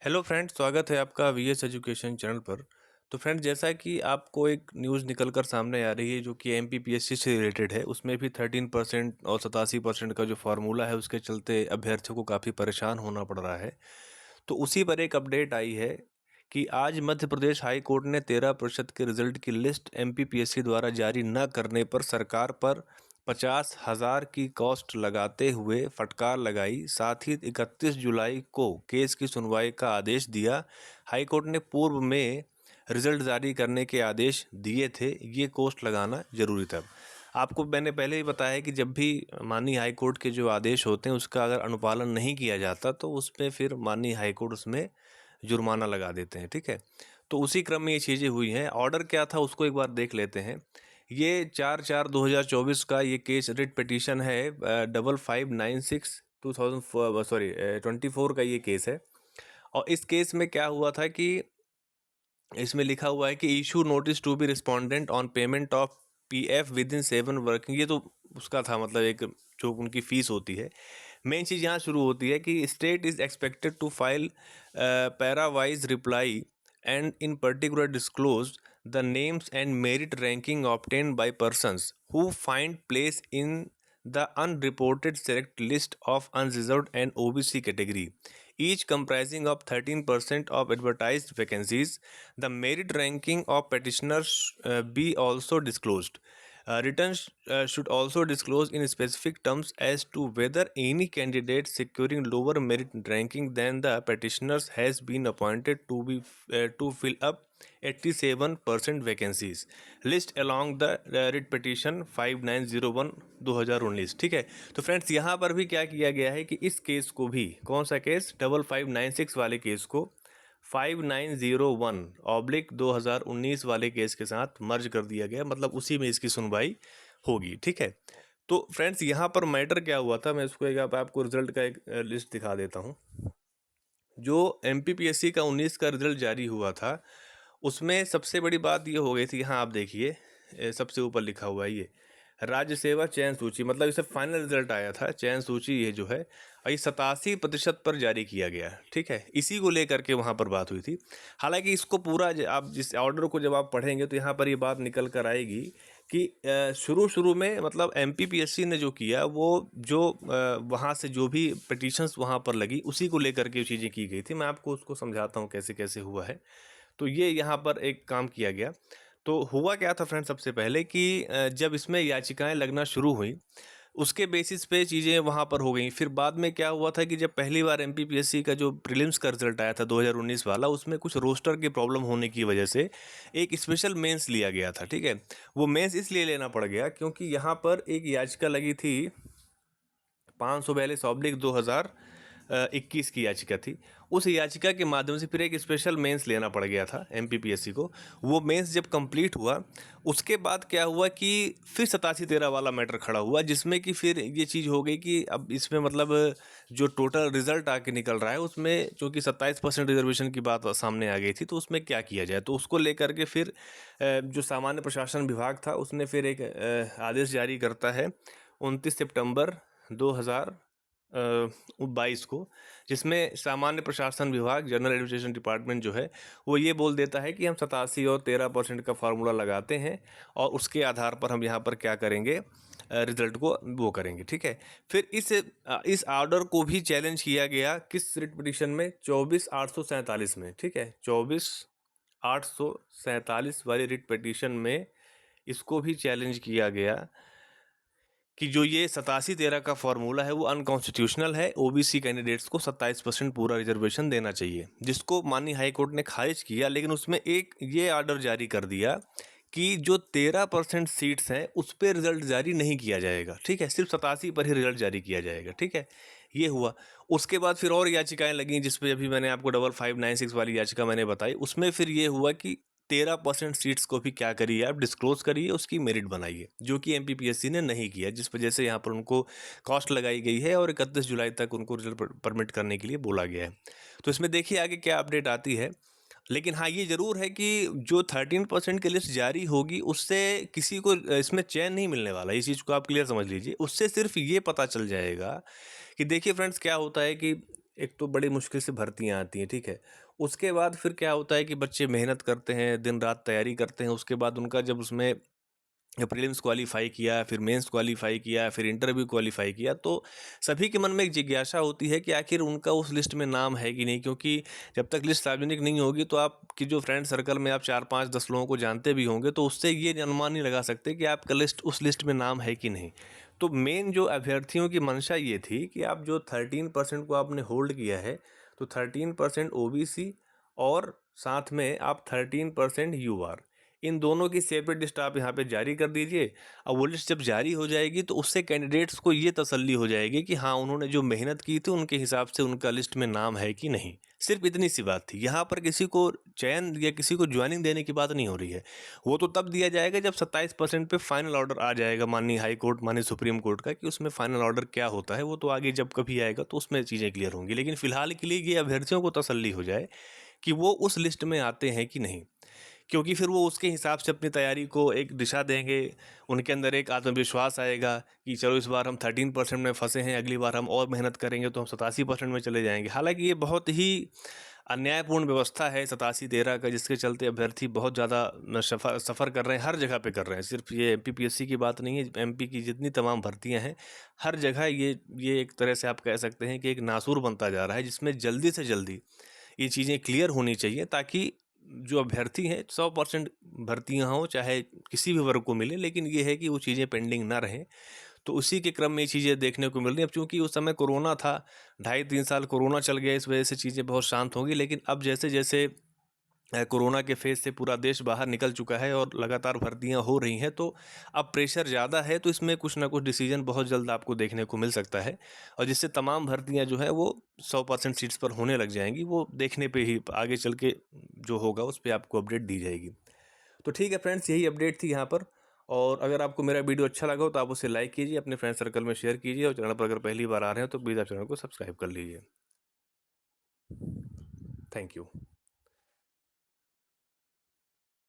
Hello friend, स्वागत है आपका वीएस एजुकेशन चैनल पर। तो फ्रेंड, जैसा कि आपको एक न्यूज़ निकल कर सामने आ रही है जो कि एमपीपीएससी से रिलेटेड है, उसमें भी 13% और 87% का जो फार्मूला है उसके चलते अभ्यर्थियों को काफ़ी परेशान होना पड़ रहा है। तो उसी पर एक अपडेट आई है कि आज मध्य प्रदेश हाई कोर्ट ने 13% के रिजल्ट की लिस्ट एमपीपीएससी द्वारा जारी न करने पर सरकार पर 50,000 की कॉस्ट लगाते हुए फटकार लगाई। साथ ही 31 जुलाई को केस की सुनवाई का आदेश दिया। हाईकोर्ट ने पूर्व में रिजल्ट जारी करने के आदेश दिए थे, ये कॉस्ट लगाना जरूरी था। आपको मैंने पहले ही बताया कि जब भी माननीय हाईकोर्ट के जो आदेश होते हैं उसका अगर अनुपालन नहीं किया जाता तो उसमें फिर माननीय हाईकोर्ट उसमें जुर्माना लगा देते हैं। ठीक है, तो उसी क्रम में ये चीज़ें हुई हैं। ऑर्डर क्या था उसको एक बार देख लेते हैं। ये 4/4/2024 का ये केस रिट पिटीशन है 5596 2000 सॉरी 24 का ये केस है। और इस केस में क्या हुआ था कि इसमें लिखा हुआ है कि issue notice to be respondent on payment of PF within 7 working. ये तो उसका था, मतलब एक जो उनकी फीस होती है। मेन चीज़ यहाँ शुरू होती है कि state is expected to file parawise reply and in particular disclose the names and merit ranking obtained by persons who find place in the unreported select list of unreserved and OBC category, each comprising of 13% of advertised vacancies. The merit ranking of petitioners be also disclosed. Returns should also disclose in specific terms as to whether any candidate securing lower merit ranking than the petitioners has been appointed to fill up 87% vacancies. List along the writ petition 5901/2019। ठीक है, तो friends यहाँ पर भी क्या किया गया है कि इस केस को भी, कौन सा केस, 5596 वाले केस को 5901/2019 वाले केस के साथ मर्ज कर दिया गया। मतलब उसी में इसकी सुनवाई होगी। ठीक है, तो फ्रेंड्स यहाँ पर मैटर क्या हुआ था, मैं इसको एक आपको रिजल्ट का एक लिस्ट दिखा देता हूँ। जो एमपीपीएससी का 19 का रिजल्ट जारी हुआ था उसमें सबसे बड़ी बात ये हो गई थी, यहाँ आप देखिए सबसे ऊपर लिखा हुआ है ये राज्य सेवा चयन सूची, मतलब इसे फाइनल रिजल्ट आया था चयन सूची ये जो है, और ये 87% पर जारी किया गया। ठीक है, इसी को लेकर के वहाँ पर बात हुई थी। हालांकि इसको पूरा आप जिस ऑर्डर को जब आप पढ़ेंगे तो यहाँ पर ये बात निकल कर आएगी कि शुरू में मतलब एमपीपीएससी ने जो किया वो जो वहाँ से जो भी पिटीशंस वहाँ पर लगी उसी को लेकर के चीज़ें की गई थी। मैं आपको उसको समझाता हूँ कैसे कैसे हुआ है। तो ये यहाँ पर एक काम किया गया। तो हुआ क्या था फ्रेंड, सबसे पहले कि जब इसमें याचिकाएं लगना शुरू हुई उसके बेसिस पे चीज़ें वहाँ पर हो गई। फिर बाद में क्या हुआ था कि जब पहली बार एमपीपीएससी का जो प्रीलिम्स का रिजल्ट आया था 2019 वाला, उसमें कुछ रोस्टर की प्रॉब्लम होने की वजह से एक स्पेशल मेंस लिया गया था। ठीक है, वो मेंस इसलिए लेना पड़ गया क्योंकि यहाँ पर एक याचिका लगी थी 542/2021 की याचिका थी। उस याचिका के माध्यम से फिर एक स्पेशल मेंस लेना पड़ गया था एमपीपीएससी को। वो मेंस जब कंप्लीट हुआ उसके बाद क्या हुआ कि फिर 87-13 वाला मैटर खड़ा हुआ, जिसमें कि फिर ये चीज़ हो गई कि अब इसमें मतलब जो टोटल रिजल्ट आके निकल रहा है उसमें चूँकि 27% रिजर्वेशन की बात सामने आ गई थी, तो उसमें क्या किया जाए। तो उसको लेकर के फिर जो सामान्य प्रशासन विभाग था उसने फिर एक आदेश जारी करता है 29 सितंबर 2022 को, जिसमें सामान्य प्रशासन विभाग जनरल एडमिनिस्ट्रेशन डिपार्टमेंट जो है वो ये बोल देता है कि हम 87 और 13% का फार्मूला लगाते हैं और उसके आधार पर हम यहाँ पर क्या करेंगे, रिजल्ट को वो करेंगे। ठीक है, फिर इस ऑर्डर को भी चैलेंज किया गया किस रिट पिटीशन में, 24/847 में। ठीक है, 24/847 वाली रिट पिटीशन में इसको भी चैलेंज किया गया कि जो ये 87-13 का फॉर्मूला है वो अनकॉन्स्टिट्यूशनल है। ओबीसी कैंडिडेट्स को 27% पूरा रिजर्वेशन देना चाहिए, जिसको माननीय हाई कोर्ट ने खारिज किया। लेकिन उसमें एक ये ऑर्डर जारी कर दिया कि जो 13% सीट्स हैं उस पर रिजल्ट जारी नहीं किया जाएगा। ठीक है, सिर्फ 87 पर ही रिजल्ट जारी किया जाएगा। ठीक है, ये हुआ। उसके बाद फिर और याचिकाएं लगी, जिसपे अभी मैंने आपको 5596 वाली याचिका मैंने बताई, उसमें फिर ये हुआ कि 13% सीट्स को भी क्या करिए, आप डिस्क्लोज करिए, उसकी मेरिट बनाइए, जो कि एमपीपीएससी ने नहीं किया, जिस वजह से यहाँ पर उनको कॉस्ट लगाई गई है और 31 जुलाई तक उनको रिजल्ट परमिट करने के लिए बोला गया है। तो इसमें देखिए आगे क्या अपडेट आती है। लेकिन हाँ, ये ज़रूर है कि जो 13% की लिस्ट जारी होगी उससे किसी को इसमें चैन नहीं मिलने वाला। इस चीज़ को आप क्लियर समझ लीजिए। उससे सिर्फ ये पता चल जाएगा कि देखिए फ्रेंड्स क्या होता है कि एक तो बड़ी मुश्किल से भर्तियाँ आती हैं, ठीक है। उसके बाद फिर क्या होता है कि बच्चे मेहनत करते हैं, दिन रात तैयारी करते हैं, उसके बाद उनका जब उसमें प्रीलिम्स क्वालीफाई किया, फिर मेंस क्वालीफाई किया, फिर इंटरव्यू क्वालीफाई किया, तो सभी के मन में एक जिज्ञासा होती है कि आखिर उनका उस लिस्ट में नाम है कि नहीं, क्योंकि जब तक लिस्ट सार्वजनिक नहीं होगी तो आपकी जो फ्रेंड सर्कल में आप 4 5 10 लोगों को जानते भी होंगे, तो उससे ये अनुमान नहीं लगा सकते कि आपका लिस्ट उस लिस्ट में नाम है कि नहीं। तो मेन जो अभ्यर्थियों की मंशा ये थी कि आप जो 13% को आपने होल्ड किया है, तो 13% ओबीसी और साथ में आप 13% यूआर, इन दोनों की सेपरेट लिस्ट आप यहाँ पे जारी कर दीजिए। अब वो लिस्ट जब जारी हो जाएगी तो उससे कैंडिडेट्स को ये तसल्ली हो जाएगी कि हाँ, उन्होंने जो मेहनत की थी उनके हिसाब से उनका लिस्ट में नाम है कि नहीं। सिर्फ इतनी सी बात थी, यहाँ पर किसी को चयन या किसी को ज्वाइनिंग देने की बात नहीं हो रही है। वो तो तब दिया जाएगा जब 27% पे फाइनल ऑर्डर आ जाएगा, माननीय हाई कोर्ट, माननीय सुप्रीम कोर्ट का, कि उसमें फाइनल ऑर्डर क्या होता है वो तो आगे जब कभी आएगा तो उसमें चीज़ें क्लियर होंगी। लेकिन फिलहाल के लिए ये अभ्यर्थियों को तसल्ली हो जाए कि वो उस लिस्ट में आते हैं कि नहीं, क्योंकि फिर वो उसके हिसाब से अपनी तैयारी को एक दिशा देंगे। उनके अंदर एक आत्मविश्वास आएगा कि चलो इस बार हम 13% में फंसे हैं, अगली बार हम और मेहनत करेंगे तो हम 87% में चले जाएंगे। हालांकि ये बहुत ही अन्यायपूर्ण व्यवस्था है 87-13 का, जिसके चलते अभ्यर्थी बहुत ज़्यादा सफ़र कर रहे हैं, हर जगह पे कर रहे हैं। सिर्फ ये एमपीपीएससी की बात नहीं है, एमपी की जितनी तमाम भर्तियां हैं हर जगह ये एक तरह से आप कह सकते हैं कि एक नासूर बनता जा रहा है, जिसमें जल्दी से जल्दी ये चीज़ें क्लियर होनी चाहिए, ताकि जो अभ्यर्थी हैं 100% भर्तियाँ हों, चाहे किसी भी वर्ग को मिले, लेकिन ये है कि वो चीज़ें पेंडिंग ना रहें। तो उसी के क्रम में ये चीज़ें देखने को मिल रही हैं। अब चूँकि उस समय कोरोना था, 2.5 3 साल कोरोना चल गया, इस वजह से चीज़ें बहुत शांत होंगी। लेकिन अब जैसे जैसे कोरोना के फेज़ से पूरा देश बाहर निकल चुका है और लगातार भर्तियां हो रही हैं, तो अब प्रेशर ज़्यादा है, तो इसमें कुछ ना कुछ डिसीजन बहुत जल्द आपको देखने को मिल सकता है, और जिससे तमाम भर्तियां जो है वो 100% सीट्स पर होने लग जाएंगी। वो देखने पे ही आगे चल के जो होगा उस पर आपको अपडेट दी जाएगी। तो ठीक है फ्रेंड्स, यही अपडेट थी यहाँ पर। और अगर आपको मेरा वीडियो अच्छा लगा हो तो आप उसे लाइक कीजिए, अपने फ्रेंड सर्कल में शेयर कीजिए, और चैनल पर अगर पहली बार आ रहे हैं तो प्लीज़ आप चैनल को सब्सक्राइब कर लीजिए। Thank you.